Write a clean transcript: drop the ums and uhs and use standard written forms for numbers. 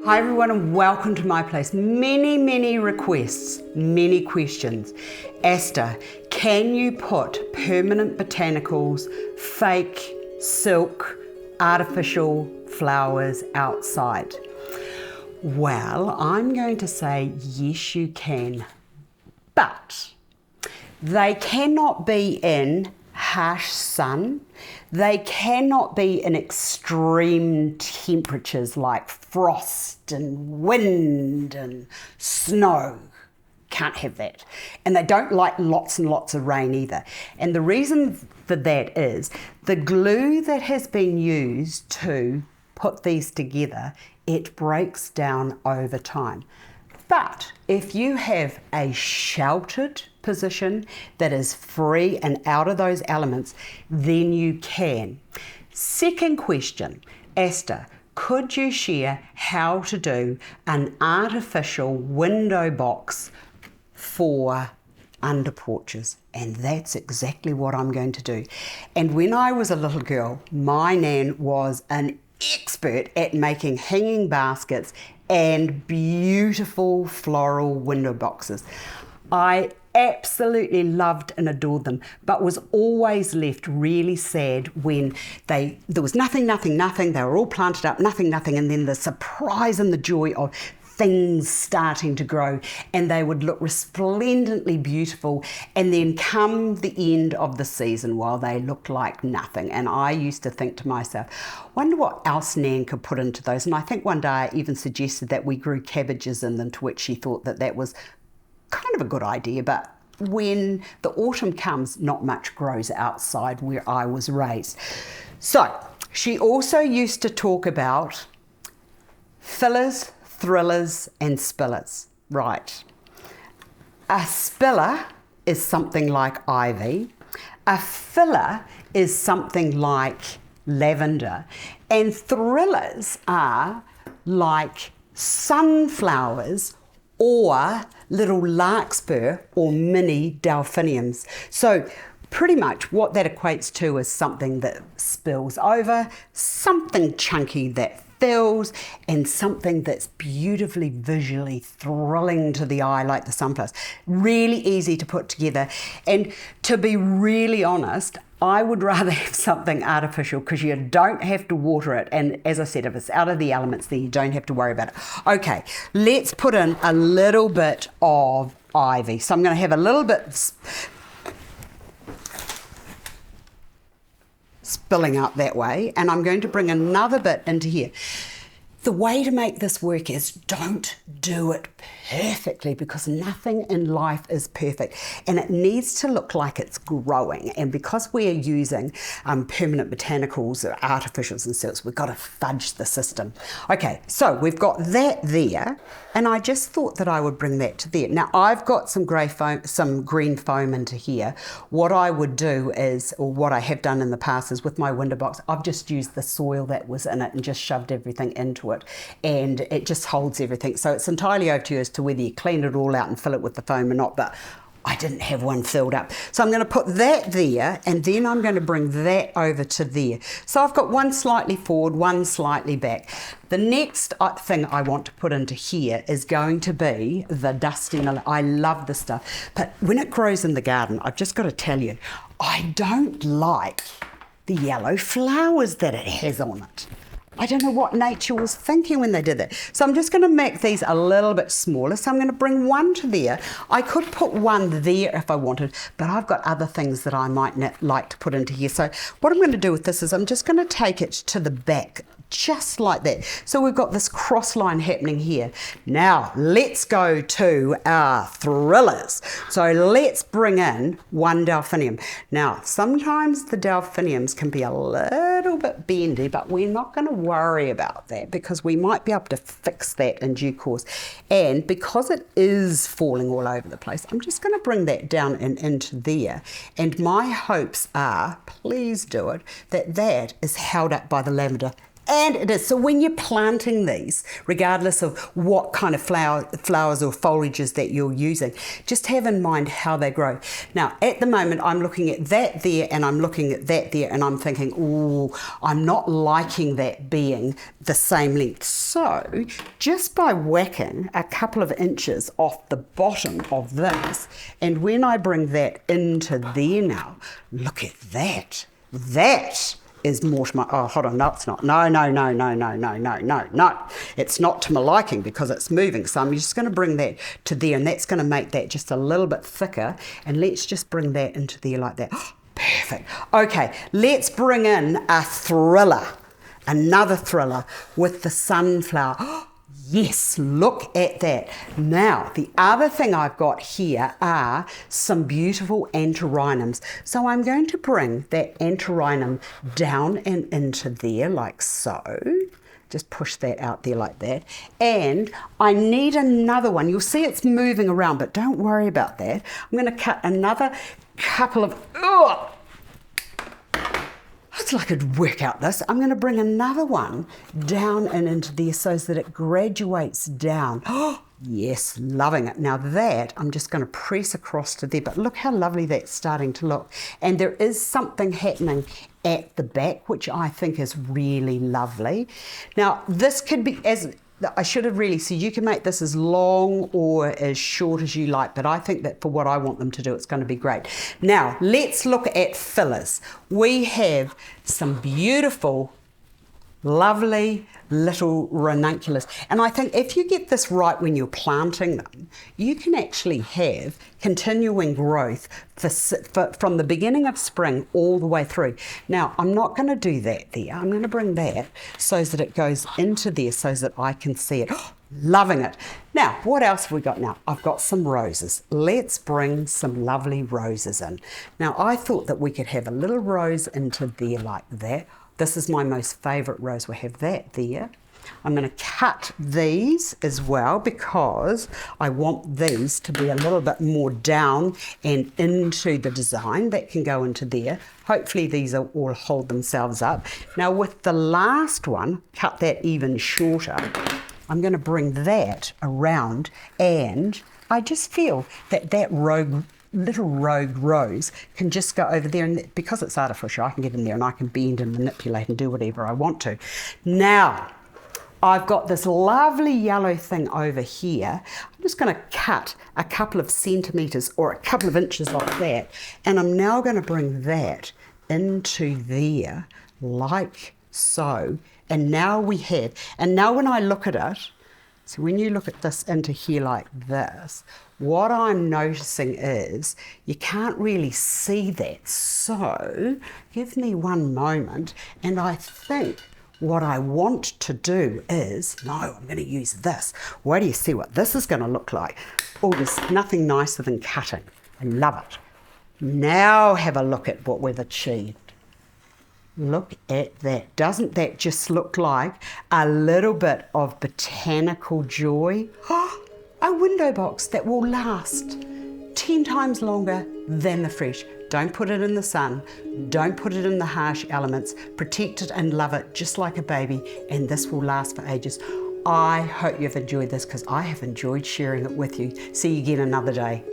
Hi everyone and welcome to my place. Many requests, many questions. Asta, can you put permanent botanicals, fake, silk, artificial flowers outside? Well, I'm going to say yes you can, but they cannot be in harsh sun. They cannot be in extreme temperatures like frost and wind and snow. Can't have that. And they don't like lots and lots of rain either. And the reason for that is the glue that has been used to put these together, it breaks down over time. But if you have a sheltered position that is free and out of those elements, then you can. Second question, Asta, could you share how to do an artificial window box for under porches? And that's exactly what I'm going to do. And when I was a little girl, my nan was an expert at making hanging baskets and beautiful floral window boxes. I absolutely loved and adored them, but was always left really sad when there was nothing, they were all planted up, nothing, and then the surprise and the joy of things starting to grow, and they would look resplendently beautiful, and then come the end of the season while they looked like nothing. And I used to think to myself, wonder what else Nan could put into those. And I think one day I even suggested that we grew cabbages in them, to which she thought that that was kind of a good idea. But when the autumn comes, not much grows outside where I was raised. So she also used to talk about fillers, thrillers and spillers. Right. A spiller is something like ivy. A filler is something like lavender. And thrillers are like sunflowers or little larkspur or mini delphiniums. So pretty much what that equates to is something that spills over, something chunky that fills, and something that's beautifully visually thrilling to the eye like the sunflowers. Really easy to put together. And to be really honest, I would rather have something artificial because you don't have to water it. And as I said, if it's out of the elements, then you don't have to worry about it. Okay, let's put in a little bit of ivy. So I'm going to have a little bit spilling out that way, and I'm going to bring another bit into here. The way to make this work is don't do it perfectly, because nothing in life is perfect, and it needs to look like it's growing. And because we're using permanent botanicals or artificials and silks, we've got to fudge the system. Okay, so we've got that there, and I just thought that I would bring that to there. Now I've got some green foam into here. What I would do is, or what I have done in the past is, with my window box, I've just used the soil that was in it and just shoved everything into it, and it just holds everything. So it's entirely over to you as to whether you clean it all out and fill it with the foam or not, but I didn't have one filled up. So I'm going to put that there, and then I'm going to bring that over to there. So I've got one slightly forward, one slightly back. The next thing I want to put into here is going to be the dusty lily. I love this stuff, but when it grows in the garden, I've just got to tell you, I don't like the yellow flowers that it has on it. I don't know what nature was thinking when they did that. So I'm just going to make these a little bit smaller. So I'm going to bring one to there. I could put one there if I wanted, but I've got other things that I might like to put into here. So what I'm going to do with this is I'm just going to take it to the back, just like that. So we've got this cross line happening here. Now let's go to our thrillers. So let's bring in one delphinium. Now sometimes the delphiniums can be a little bit bendy, but we're not going to worry about that because we might be able to fix that in due course. And because it is falling all over the place, I'm just going to bring that down and into there. And my hopes are, please do it, that that is held up by the lavender And it is. So when you're planting these, regardless of what kind of flowers or foliages that you're using, just have in mind how they grow. Now, at the moment, I'm looking at that there and I'm looking at that there and I'm thinking, oh, I'm not liking that being the same length. So just by whacking a couple of inches off the bottom of this, and when I bring that into there now, look at that. That is more to my, oh, hold on, no, it's not. No. It's not to my liking because it's moving. So I'm just going to bring that to there, and that's going to make that just a little bit thicker. And let's just bring that into there like that. Oh, perfect. Okay, let's bring in a thriller, another thriller with the sunflower. Oh, yes, look at that. Now, the other thing I've got here are some beautiful antirrhinums. So I'm going to bring that antirrhinum down and into there like so. Just push that out there like that. And I need another one. You'll see it's moving around, but don't worry about that. I'm going to cut another couple of... It's like I could work out this. I'm going to bring another one down and into there so that it graduates down. Oh, yes, loving it. Now that, I'm just going to press across to there, but look how lovely that's starting to look. And there is something happening at the back, which I think is really lovely. Now, this could be, as I should have really said, you can make this as long or as short as you like, but I think that for what I want them to do, it's going to be great. Now, let's look at fillers. We have some beautiful, lovely little ranunculus. And I think if you get this right when you're planting them, you can actually have continuing growth from the beginning of spring all the way through. Now, I'm not going to do that there. I'm going to bring that so that it goes into there so that I can see it. Oh, loving it. Now, what else have we got now? I've got some roses. Let's bring some lovely roses in. Now, I thought that we could have a little rose into there like that. This is my most favourite rose. We have that there. I'm going to cut these as well because I want these to be a little bit more down and into the design. That can go into there. Hopefully these will all hold themselves up. Now with the last one, cut that even shorter. I'm going to bring that around, and I just feel that that little rogue rose can just go over there, and because it's artificial, I can get in there and I can bend and manipulate and do whatever I want to. Now, I've got this lovely yellow thing over here. I'm just going to cut a couple of centimetres or a couple of inches like that, and I'm now going to bring that into there like so. And now we have, and now when I look at it, so when you look at this into here like this, what I'm noticing is you can't really see that. So give me one moment, and I think what I want to do is, no, I'm going to use this. Wait till you see what this is going to look like. Oh, there's nothing nicer than cutting. I love it. Now have a look at what we've achieved. Look at that. Doesn't that just look like a little bit of botanical joy? Oh, a window box that will last 10 times longer than the fresh. Don't put it in the sun. Don't put it in the harsh elements. Protect it and love it just like a baby, and this will last for ages. I hope you've enjoyed this because I have enjoyed sharing it with you. See you again another day.